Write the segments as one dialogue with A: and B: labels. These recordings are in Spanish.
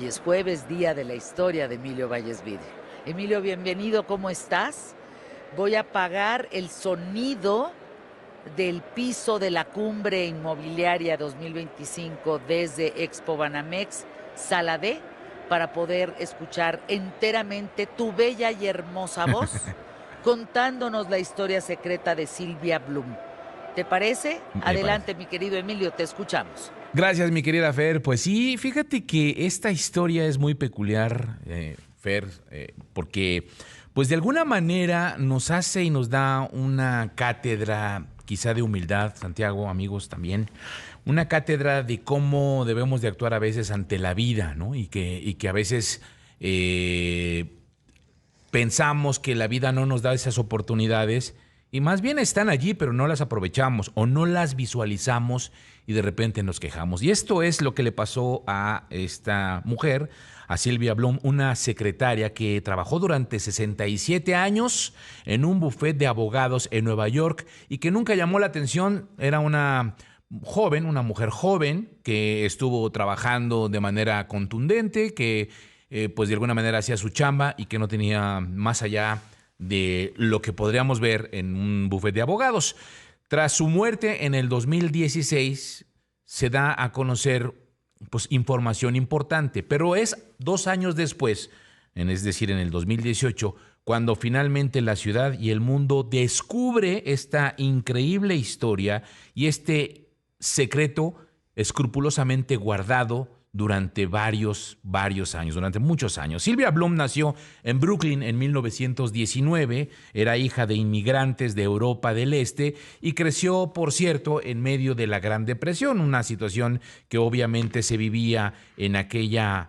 A: Y es jueves, día de la historia de Emilio Valles Vidrio. Emilio, bienvenido, ¿cómo estás? Voy a apagar el sonido del piso de la Cumbre Inmobiliaria 2025 desde Expo Banamex, Sala D, para poder escuchar enteramente tu bella y hermosa voz contándonos la historia secreta de Silvia Bloom. ¿Te parece?
B: Me
A: Adelante,
B: parece.
A: mi querido Emilio, te escuchamos.
B: Gracias, mi querida Fer. Pues sí, fíjate que esta historia es muy peculiar, Fer, porque pues de alguna manera nos hace y nos da una cátedra quizá de humildad, Santiago, amigos también, una cátedra de cómo debemos de actuar a veces ante la vida, ¿no? Y que a veces pensamos que la vida no nos da esas oportunidades y más bien están allí, pero no las aprovechamos o no las visualizamos y de repente nos quejamos. Y esto es lo que le pasó a esta mujer, a Silvia Bloom, una secretaria que trabajó durante 67 años en un bufete de abogados en Nueva York y que nunca llamó la atención. Era una joven, una mujer joven que estuvo trabajando de manera contundente, que pues de alguna manera hacía su chamba y que no tenía más allá de lo que podríamos ver en un bufete de abogados. Tras su muerte en el 2016 se da a conocer pues información importante, pero es 2 años después, es decir, en el 2018, cuando finalmente la ciudad y el mundo descubre esta increíble historia y este secreto escrupulosamente guardado durante varios años, durante muchos años. Silvia Bloom nació en Brooklyn en 1919, era hija de inmigrantes de Europa del Este y creció, por cierto, en medio de la Gran Depresión, una situación que obviamente se vivía en aquella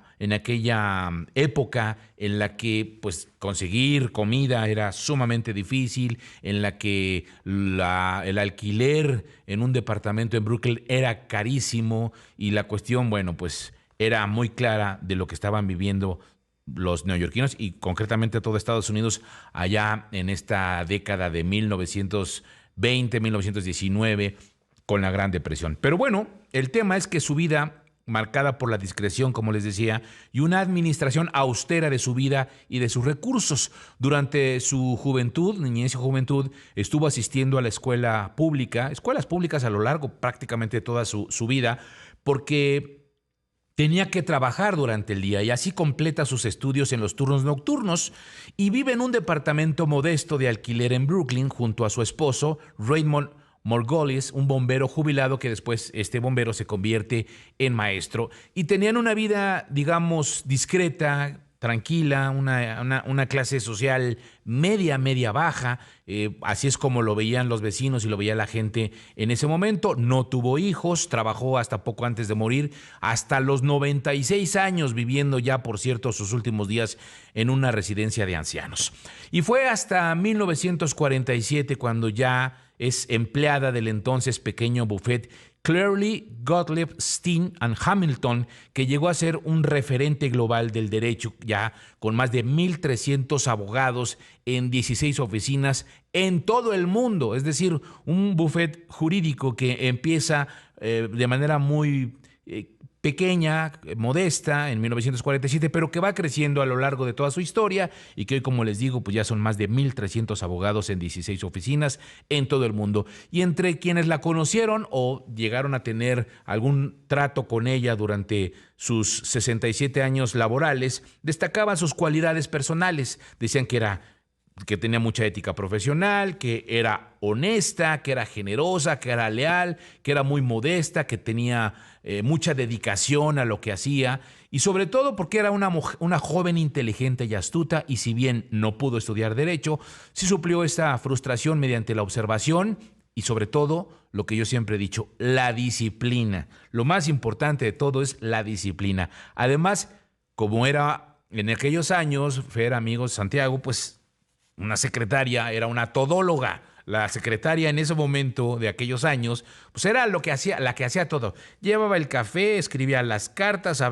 B: época en la que pues conseguir comida era sumamente difícil, en la que el alquiler en un departamento en Brooklyn era carísimo y la cuestión, bueno, pues era muy clara de lo que estaban viviendo los neoyorquinos y concretamente todo Estados Unidos allá en esta década de 1920, 1919 con la Gran Depresión. Pero bueno, el tema es que su vida marcada por la discreción, como les decía, y una administración austera de su vida y de sus recursos. Durante su juventud, niñez y juventud, estuvo asistiendo a la escuela pública, escuelas públicas a lo largo prácticamente de toda su vida, porque tenía que trabajar durante el día y así completa sus estudios en los turnos nocturnos y vive en un departamento modesto de alquiler en Brooklyn junto a su esposo, Raymond Margolis, un bombero jubilado que después este bombero se convierte en maestro. Y tenían una vida, digamos, discreta, tranquila, una clase social media baja. Así es como lo veían los vecinos y lo veía la gente en ese momento. No tuvo hijos, trabajó hasta poco antes de morir, hasta los 96 años, viviendo ya, por cierto, sus últimos días en una residencia de ancianos. Y fue hasta 1947 cuando ya es empleada del entonces pequeño buffet Clearly, Gottlieb, Steen and Hamilton, que llegó a ser un referente global del derecho, ya con más de 1,300 abogados en 16 oficinas en todo el mundo. Es decir, un buffet jurídico que empieza de manera muy pequeña, modesta, en 1947, pero que va creciendo a lo largo de toda su historia y que hoy, como les digo, pues ya son más de 1,300 abogados en 16 oficinas en todo el mundo. Y entre quienes la conocieron o llegaron a tener algún trato con ella durante sus 67 años laborales, destacaban sus cualidades personales. Decían que tenía mucha ética profesional, que era honesta, que era generosa, que era leal, que era muy modesta, que tenía mucha dedicación a lo que hacía y sobre todo porque era una joven inteligente y astuta y si bien no pudo estudiar derecho, sí suplió esta frustración mediante la observación y sobre todo, lo que yo siempre he dicho, la disciplina. Lo más importante de todo es la disciplina. Además, como era en aquellos años, Fer, amigos, Santiago, pues una secretaria, era una todóloga. La secretaria en ese momento de aquellos años, pues era la que hacía todo. Llevaba el café, escribía las cartas,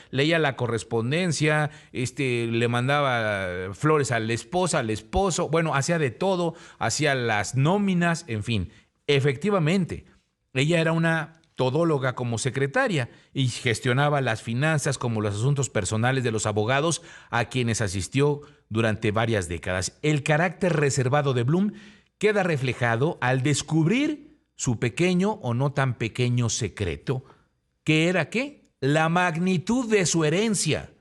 B: leía la correspondencia, le mandaba flores a la esposa, al esposo, bueno, hacía de todo, hacía las nóminas, en fin. Efectivamente, ella era una todóloga como secretaria y gestionaba las finanzas como los asuntos personales de los abogados a quienes asistió durante varias décadas. El carácter reservado de Bloom queda reflejado al descubrir su pequeño o no tan pequeño secreto, que era ¿qué? La magnitud de su herencia.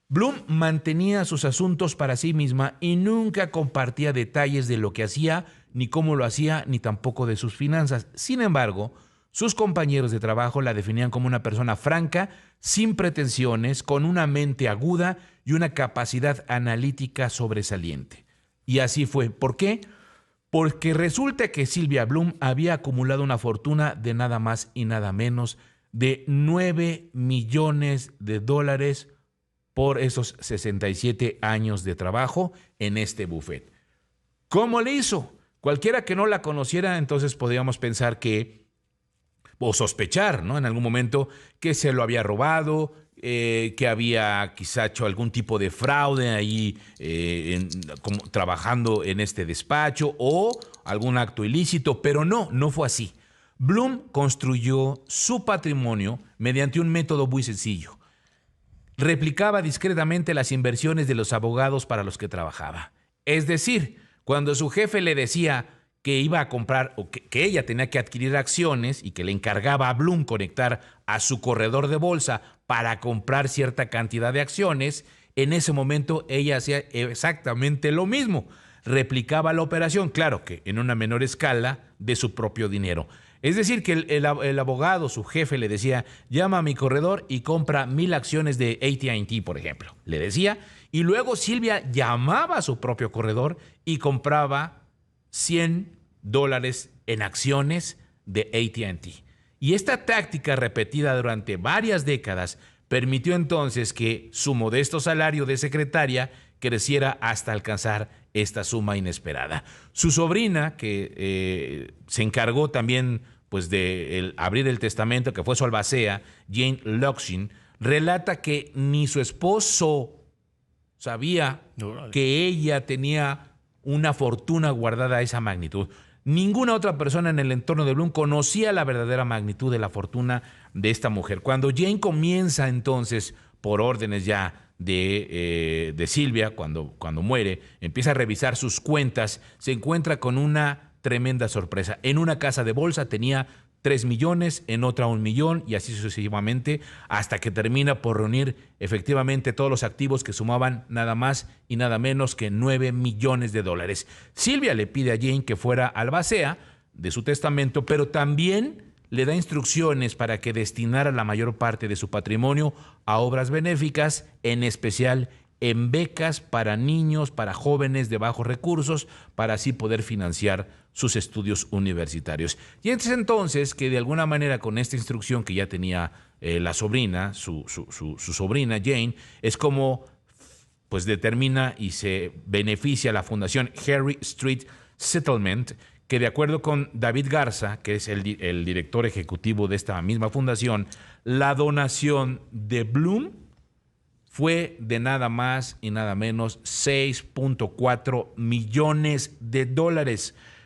B: Bloom mantenía sus asuntos para sí misma y nunca compartía detalles de lo que hacía, ni cómo lo hacía, ni tampoco de sus finanzas. Sin embargo, sus compañeros de trabajo la definían como una persona franca, sin pretensiones, con una mente aguda y una capacidad analítica sobresaliente. Y así fue. ¿Por qué? Porque resulta que Sylvia Bloom había acumulado una fortuna de nada más y nada menos de $9 millones por esos 67 años de trabajo en este buffet. ¿Cómo le hizo? Cualquiera que no la conociera, entonces podríamos pensar que, o sospechar, ¿no? En algún momento que se lo había robado, que había quizá hecho algún tipo de fraude ahí como trabajando en este despacho o algún acto ilícito, pero no fue así. Bloom construyó su patrimonio mediante un método muy sencillo. Replicaba discretamente las inversiones de los abogados para los que trabajaba. Es decir, cuando su jefe le decía que iba a comprar o que ella tenía que adquirir acciones y que le encargaba a Bloom conectar a su corredor de bolsa para comprar cierta cantidad de acciones, en ese momento ella hacía exactamente lo mismo. Replicaba la operación, claro que en una menor escala, de su propio dinero. Es decir, que el abogado, su jefe, le decía, llama a mi corredor y compra 1,000 acciones de AT&T, por ejemplo. Le decía, y luego Sylvia llamaba a su propio corredor y compraba $100 en acciones de AT&T. Y esta táctica repetida durante varias décadas permitió entonces que su modesto salario de secretaria creciera hasta alcanzar esta suma inesperada. Su sobrina, que se encargó también pues, de abrir el testamento, que fue su albacea, Jane Locksin, relata que ni su esposo sabía que ella tenía una fortuna guardada a esa magnitud. Ninguna otra persona en el entorno de Bloom conocía la verdadera magnitud de la fortuna de esta mujer. Cuando Jane comienza entonces, por órdenes ya de Sylvia, cuando muere, empieza a revisar sus cuentas, se encuentra con una tremenda sorpresa. En una casa de bolsa tenía 3 millones, en otra 1 millón y así sucesivamente, hasta que termina por reunir efectivamente todos los activos que sumaban nada más y nada menos que $9 millones. Sylvia le pide a Jane que fuera albacea de su testamento, pero también le da instrucciones para que destinara la mayor parte de su patrimonio a obras benéficas, en especial en becas para niños, para jóvenes de bajos recursos, para así poder financiar sus estudios universitarios. Y es entonces que de alguna manera con esta instrucción que ya tenía la sobrina, su sobrina Jane, es como pues determina y se beneficia la fundación Harry Street Settlement, que de acuerdo con David Garza, que es el director ejecutivo de esta misma fundación, la donación de Bloom fue de nada más y nada menos $6.4 millones,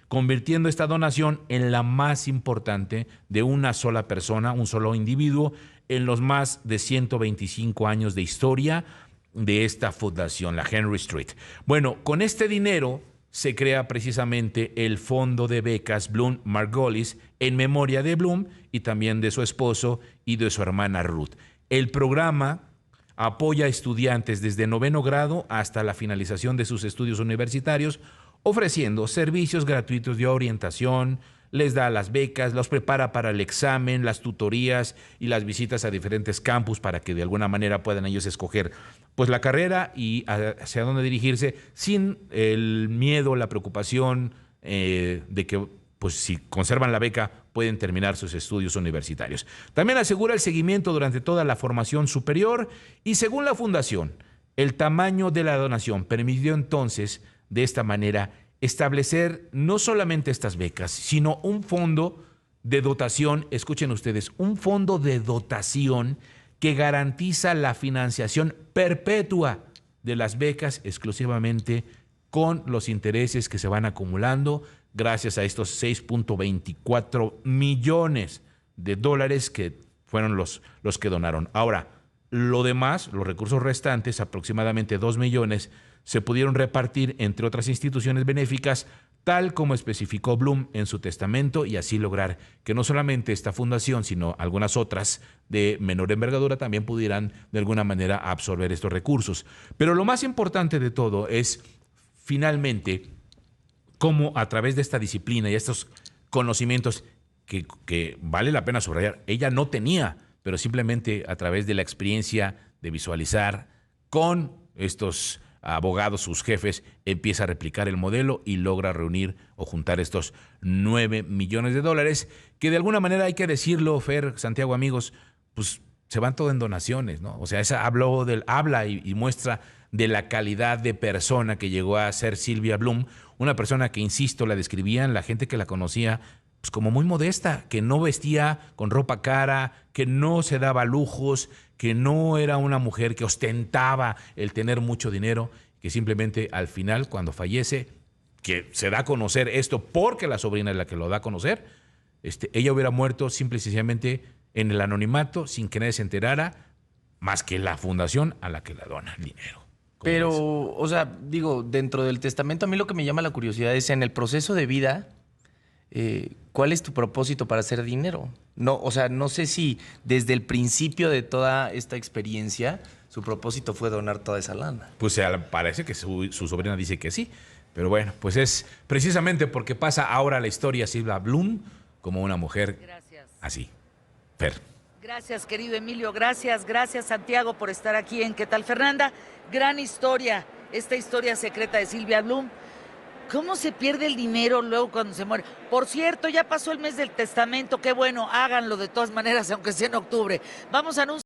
B: convirtiendo esta donación en la más importante de una sola persona, un solo individuo, en los más de 125 años de historia de esta fundación, la Henry Street. Bueno, con este dinero se crea precisamente el Fondo de Becas Bloom Margolis en memoria de Bloom y también de su esposo y de su hermana Ruth. El programa apoya a estudiantes desde 9º grado hasta la finalización de sus estudios universitarios, ofreciendo servicios gratuitos de orientación, les da las becas, los prepara para el examen, las tutorías y las visitas a diferentes campus para que de alguna manera puedan ellos escoger pues la carrera y hacia dónde dirigirse sin el miedo, la preocupación de que pues si conservan la beca pueden terminar sus estudios universitarios. También asegura el seguimiento durante toda la formación superior y según la fundación, el tamaño de la donación permitió entonces de esta manera establecer no solamente estas becas, sino un fondo de dotación, escuchen ustedes, un fondo de dotación que garantiza la financiación perpetua de las becas exclusivamente con los intereses que se van acumulando gracias a estos $6.24 millones de dólares que fueron los que donaron. Ahora, lo demás, los recursos restantes, aproximadamente 2 millones, se pudieron repartir entre otras instituciones benéficas, tal como especificó Blum en su testamento, y así lograr que no solamente esta fundación, sino algunas otras de menor envergadura también pudieran de alguna manera absorber estos recursos. Pero lo más importante de todo es, finalmente, cómo a través de esta disciplina y estos conocimientos que vale la pena subrayar, ella no tenía, pero simplemente a través de la experiencia de visualizar con estos abogados, sus jefes, empieza a replicar el modelo y logra reunir o juntar estos 9 millones de dólares, que de alguna manera, hay que decirlo, Fer, Santiago, amigos, pues se van todo en donaciones, ¿no? O sea, esa habla y muestra de la calidad de persona que llegó a ser Silvia Blum, una persona que, insisto, la describían la gente que la conocía pues como muy modesta, que no vestía con ropa cara, que no se daba lujos, que no era una mujer que ostentaba el tener mucho dinero, que simplemente al final, cuando fallece, que se da a conocer esto porque la sobrina es la que lo da a conocer, ella hubiera muerto simple y sencillamente en el anonimato, sin que nadie se enterara, más que la fundación a la que la dona el dinero.
C: Pero,
B: ves?
C: o sea, digo, dentro del testamento, a mí lo que me llama la curiosidad es en el proceso de vida, ¿cuál es tu propósito para hacer dinero? No, o sea, no sé si desde el principio de toda esta experiencia su propósito fue donar toda esa lana.
B: Pues parece que su sobrina dice que sí, pero bueno, pues es precisamente porque pasa ahora la historia Silvia Blum como una mujer así. Fer.
A: Gracias, querido Emilio. Gracias Santiago por estar aquí en ¿Qué tal, Fernanda? Gran historia, esta historia secreta de Silvia Blum. ¿Cómo se pierde el dinero luego cuando se muere? Por cierto, ya pasó el mes del testamento, qué bueno, háganlo de todas maneras, aunque sea en octubre. Vamos a anunciar.